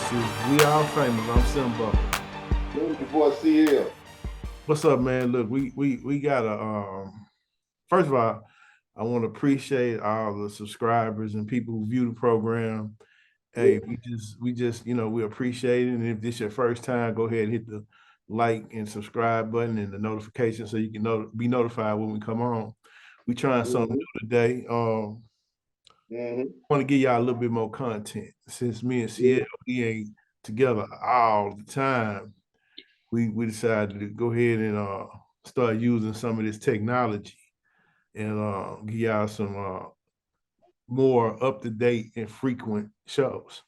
This is We All Famous. I'm Simbo. Before CL. What's up, man? Look, we got a first of all, I want to appreciate all the subscribers and people who view the program. Hey, we just we appreciate it. And if this is your first time, go ahead and hit the like and subscribe button and the notification so you can be notified when we come on. We trying something new today. Want to give y'all a little bit more content since me and CL we ain't together all the time. We decided to go ahead and start using some of this technology and give y'all some more up to date and frequent shows.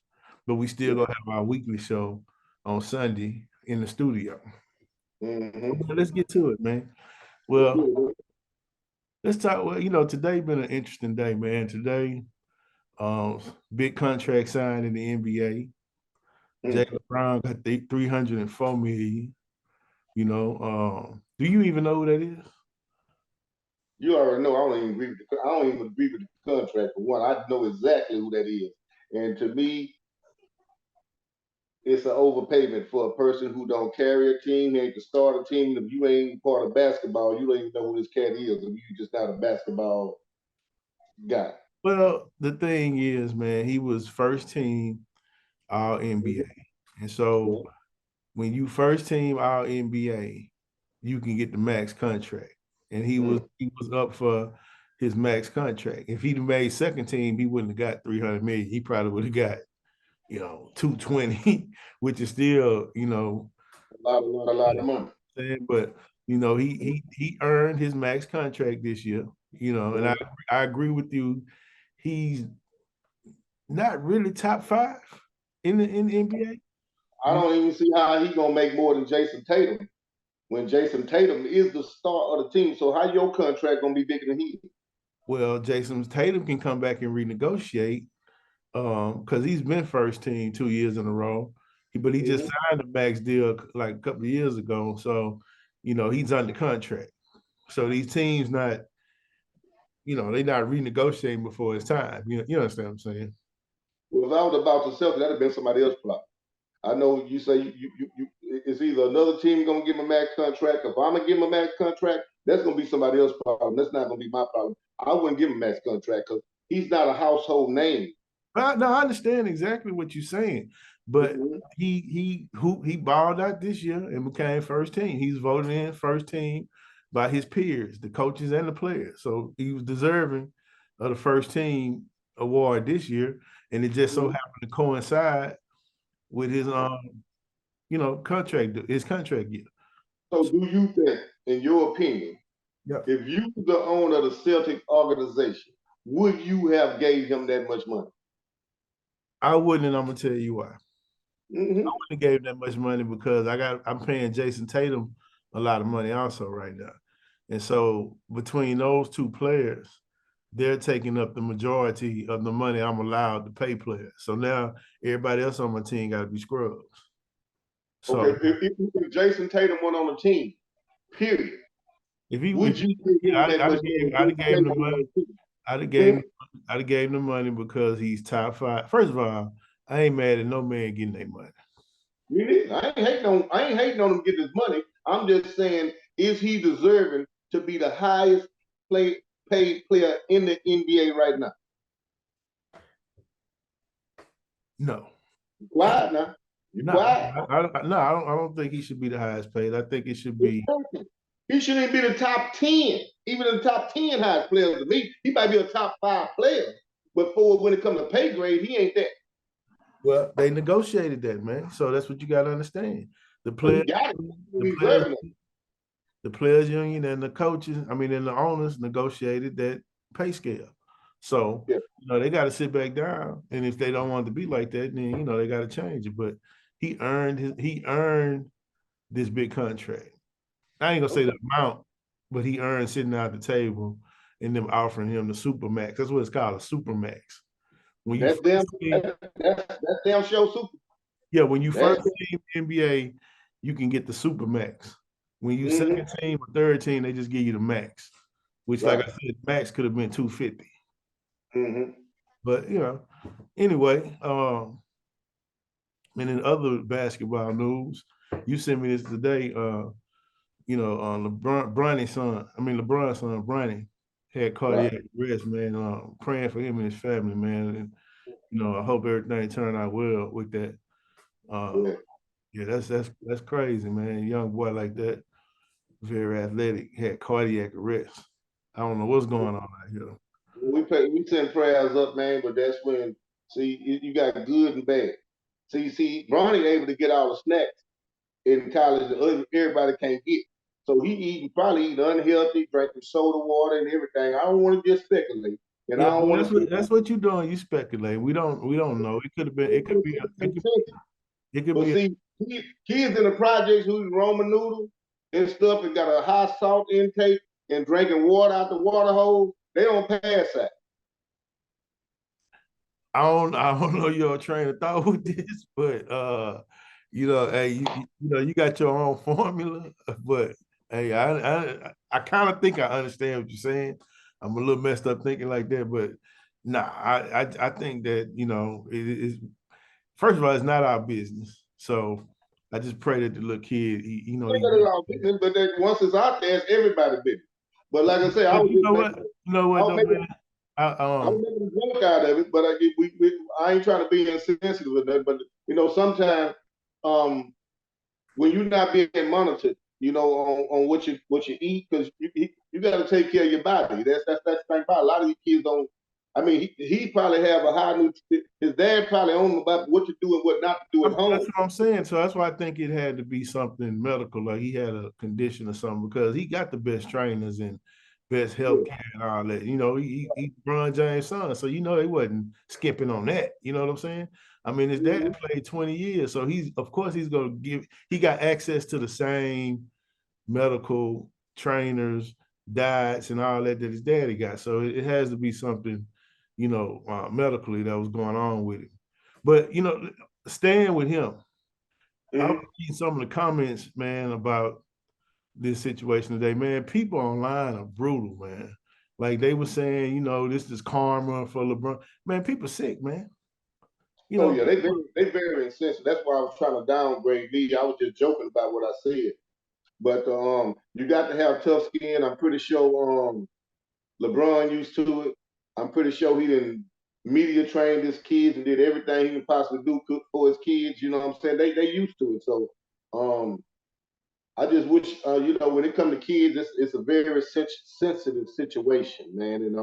But we still gonna have our weekly show on Sunday in the studio. Let's get to it, man. Well, let's talk. Well, today been an interesting day, man. Today, big contract signed in the NBA. Jaylen Brown got 304 million. Do you even know who that is? You already know I don't even agree with the contract for one. I know exactly who that is. And to me, it's an overpayment for a person who don't carry a team, he ain't the starter team. If you ain't part of basketball, you don't even know who this cat is. If you just not a basketball guy. Well, the thing is, man, he was first team All NBA. And so when you first team All NBA, you can get the max contract. And he was up for his max contract. If he'd made second team, he wouldn't have got 300 million. He probably would have got, 220, which is still, a lot of money. But he earned his max contract this year, and I agree with you. He's not really top five in the NBA. I don't even see how he gonna make more than Jason Tatum when Jason Tatum is the star of the team. So how your contract gonna be bigger than he? Well, Jason Tatum can come back and renegotiate because he's been first team 2 years in a row. But he just signed a max deal like a couple of years ago. So, he's under contract. So these teams they're not renegotiating before it's time. You understand what I'm saying? Well, if I was about to sell, that'd have been somebody else's problem. I know you say it's either another team gonna give him a max contract. If I'm gonna give him a max contract, that's gonna be somebody else's problem. That's not gonna be my problem. I wouldn't give him a max contract because he's not a household name. No, I understand exactly what you're saying, but he balled out this year and became first team. He's voted in first team by his peers, the coaches and the players. So he was deserving of the first team award this year, and it just so happened to coincide with his contract year. So do you think, in your opinion, if you were the owner of the Celtic organization, would you have gave him that much money? I wouldn't, and I'm gonna tell you why. I wouldn't have gave that much money because I'm paying Jason Tatum a lot of money also right now. And so between those two players, they're taking up the majority of the money I'm allowed to pay players. So now everybody else on my team got to be scrubs. So okay, if Jason Tatum went on the team, period. If he would you give him that much money? I'd have gave him the money. I'd have gave him the money because he's top five. First of all, I ain't mad at no man getting their money. I ain't hating on him getting his money. I'm just saying, is he deserving to be the highest paid player in the NBA right now? No. Quiet now. You quiet. I don't think he should be the highest paid. I think it should be. He shouldn't be the top 10, even in the top 10 highest players to me. He might be a top 5 player, but when it comes to pay grade, he ain't that. Well, they negotiated that, man. So that's what you got to understand. The players union and the coaches, and the owners negotiated that pay scale. So, they got to sit back down. And if they don't want it to be like that, then, they got to change it. But he earned this big contract. I ain't going to say the amount, but he earned sitting at the table and them offering him the supermax. That's what it's called, a supermax. When you that's damn show super. Yeah, when you first team NBA, you can get the supermax. When you second team or third team, they just give you the max, which, like I said, max could have been 250. But anyway, And in other basketball news, you sent me this today. LeBron's son, Bronny, had cardiac arrest, man. Praying for him and his family, man. And I hope everything turned out well with that. Yeah, that's crazy, man. A young boy like that, very athletic, had cardiac arrest. I don't know what's going on out here. We send prayers up, man, but that's when you got good and bad. See, Bronny able to get all the snacks in college that everybody can't get. So he probably eating unhealthy, drinking soda water and everything. I don't want to just speculate. And yeah, I don't want to. That's what you're doing. You speculate. We don't know. It could have been. It could be. It could be. See, kids in the projects who's Roman noodles and stuff and got a high salt intake and drinking water out the water hose, they don't pass that. I don't know your train of thought with this, but hey, you got your own formula, but hey, I kind of think I understand what you're saying. I'm a little messed up thinking like that, but nah, I think that it is. First of all, it's not our business, so I just pray that the little kid, business, but then once it's out there, it's everybody's business. But like I said, I was making a joke out of it, but I ain't trying to be insensitive with that. But sometimes when you're not being monitored, on what you eat, because you got to take care of your body. That's the thing about a lot of these kids don't. I mean, he probably have a high his dad probably on him about what to do and what not to do at home. That's what I'm saying. So that's why I think it had to be something medical, like he had a condition or something, because he got the best trainers and best health care and all that. He LeBron James' son, so they wasn't skipping on that. You know what I'm saying? I mean, his dad played 20 years, so of course he's gonna he got access to the same medical trainers, diets, and all that his daddy got. So it has to be something, medically that was going on with him. But staying with him, I was reading some of the comments, man, about this situation today. Man, people online are brutal, man. Like they were saying, this is karma for LeBron. Man, people sick, man. They very insensitive. That's why I was trying to downgrade me. I was just joking about what I said. But you got to have tough skin. I'm pretty sure LeBron used to it. I'm pretty sure he didn't media trained his kids and did everything he could possibly do for his kids. You know what I'm saying? They used to it. So I just wish when it comes to kids, it's a very sensitive situation, man. And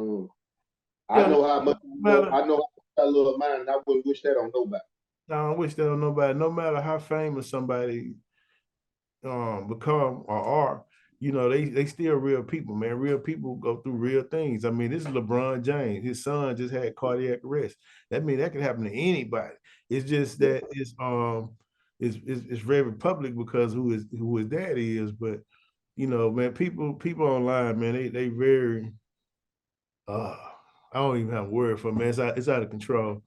I know how much I know I love mine, and I wouldn't wish that on nobody. I don't wish that on nobody. No matter how famous somebody become or are, they still real people, man. Real people go through real things. I mean, this is LeBron James. His son just had cardiac arrest. That means that can happen to anybody. It's just that it's very public because who his daddy is. But man, people online, man, they very I don't even have a word for it, man. It's out of control.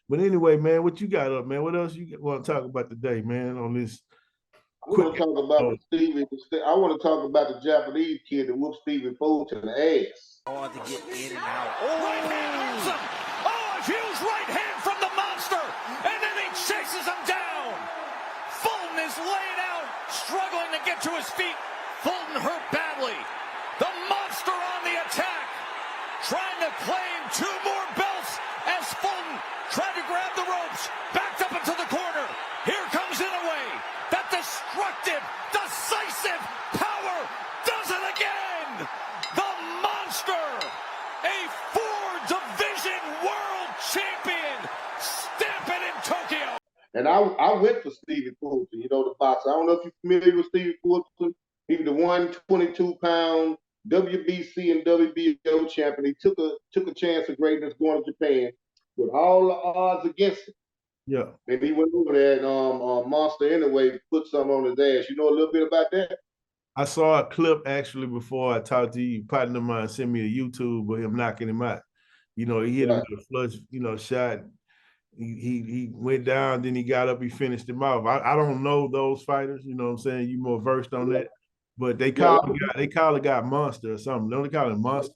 But anyway, man, what you got up, man? What else you want to talk about today, man, on this? I want to talk about I want to talk about the Japanese kid that whooped Stephen Fulton ass. To get in and out. Right hand hurts him. A huge right hand from the monster, and then he chases him down. Fulton is laying out, struggling to get to his feet. Fulton hurt badly. The monster on the attack, trying to claim 2 more belts as Fulton tried to grab the ropes, backed up into the corner. Here comes Inoue. That destructive, decisive power does it again. The monster, a 4-division world champion, stamping in Tokyo. And I went for Stephen Fulton, the boxer. I don't know if you're familiar with Stephen Fulton. He was the 122-pound WBC and WBO champion. He took a chance of greatness going to Japan with all the odds against him. Yeah. And he went over there and Monster Inoue put something on his ass. You know a little bit about that? I saw a clip actually before I talked to you. Partner of mine sent me a YouTube of him knocking him out. He hit him with a flush, shot. He went down, then he got up, he finished him off. I don't know those fighters, you know what I'm saying? You more versed on that. But they call the guy Monster or something. Don't they call him Monster?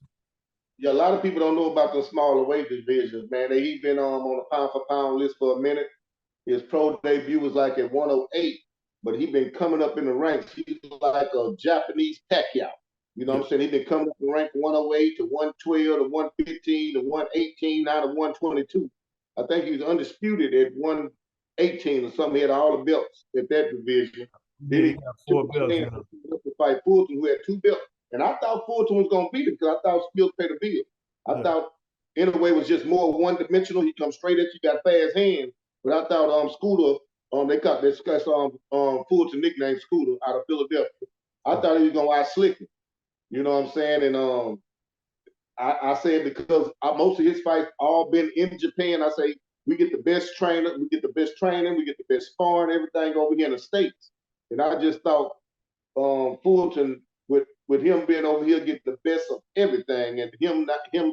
Yeah, a lot of people don't know about the smaller weight divisions, man. He's been on a pound for pound list for a minute. His pro debut was like at 108, but he been coming up in the ranks. He's like a Japanese Pacquiao. You know what I'm saying? He's been coming up in rank 108 to 112 to 115 to 118, now to 122. I think he was undisputed at 118 or something. He had all the belts at that division. Then he got 4 belts to fight Fulton, who had 2 belts. And I thought Fulton was going to beat him because I thought skills paid the bill. I thought Inoue was just more one-dimensional. He comes straight at you, got fast hands. But I thought Scooter, they got this Fulton nickname Scooter out of Philadelphia. I thought he was going to out-slick him. You know what I'm saying? And I said because most of his fights all been in Japan, I say we get the best trainer, we get the best training, we get the best sparring, everything over here in the States. And I just thought Fulton, with him being over here, get the best of everything, and him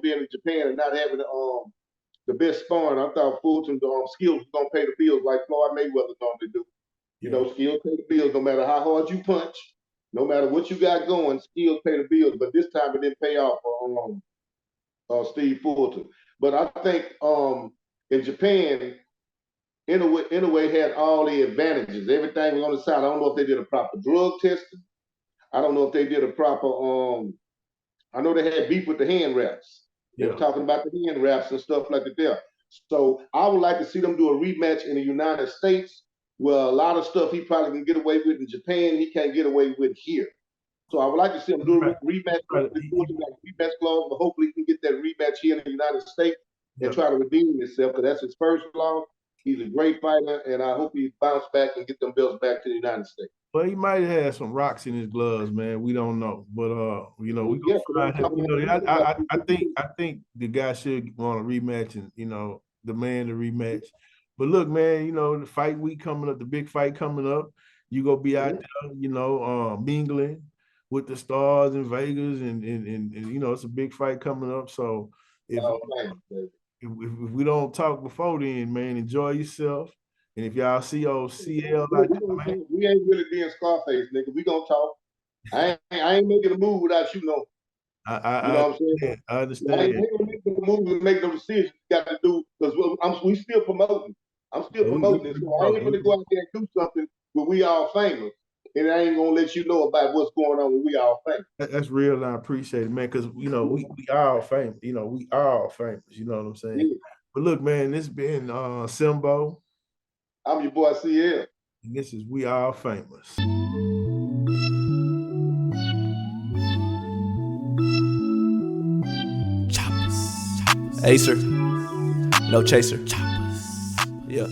being in Japan and not having the best sparring, I thought Fulton's skills was gonna pay the bills like Floyd Mayweather normally do. You know, skills pay the bills no matter how hard you punch, no matter what you got going, skills pay the bills. But this time it didn't pay off for Steve Fulton. But I think in Japan, Inoue had all the advantages. Everything was on the side. I don't know if they did a proper drug testing. I don't know if they did a proper I know they had beef with the hand wraps. They were talking about the hand wraps and stuff like that there. So I would like to see them do a rematch in the United States, where a lot of stuff he probably can get away with in Japan, he can't get away with here. So I would like to see him do a rematch, rematch clause, but hopefully he can get that rematch here in the United States and try to redeem himself, because that's his first loss. He's a great fighter, and I hope he bounce back and get them belts back to the United States. Well, he might have had some rocks in his gloves, man. We don't know, but we gonna find him. I think the guy should want a rematch and demand a rematch. But look, man, the fight week coming up, the big fight coming up. You gonna be out there, mingling with the stars in Vegas, and it's a big fight coming up. So if we don't talk before then, man, enjoy yourself. And if y'all see old CL like that, man, we ain't really being Scarface, nigga. We gonna talk. I ain't making a move without you know. You know what I'm saying? I understand. I ain't making a move and make no decisions. You got to do, because we still promoting. I'm still promoting it. So I ain't gonna go out there and do something where we all famous, and I ain't gonna let you know about what's going on when we all famous. That's real, and I appreciate it, man. Because we all famous. We all famous. You know what I'm saying? Yeah. But look, man, this been Simbo. I'm your boy CL. And this is We All Famous. Choppers. Acer. No chaser. Choppers. Yeah.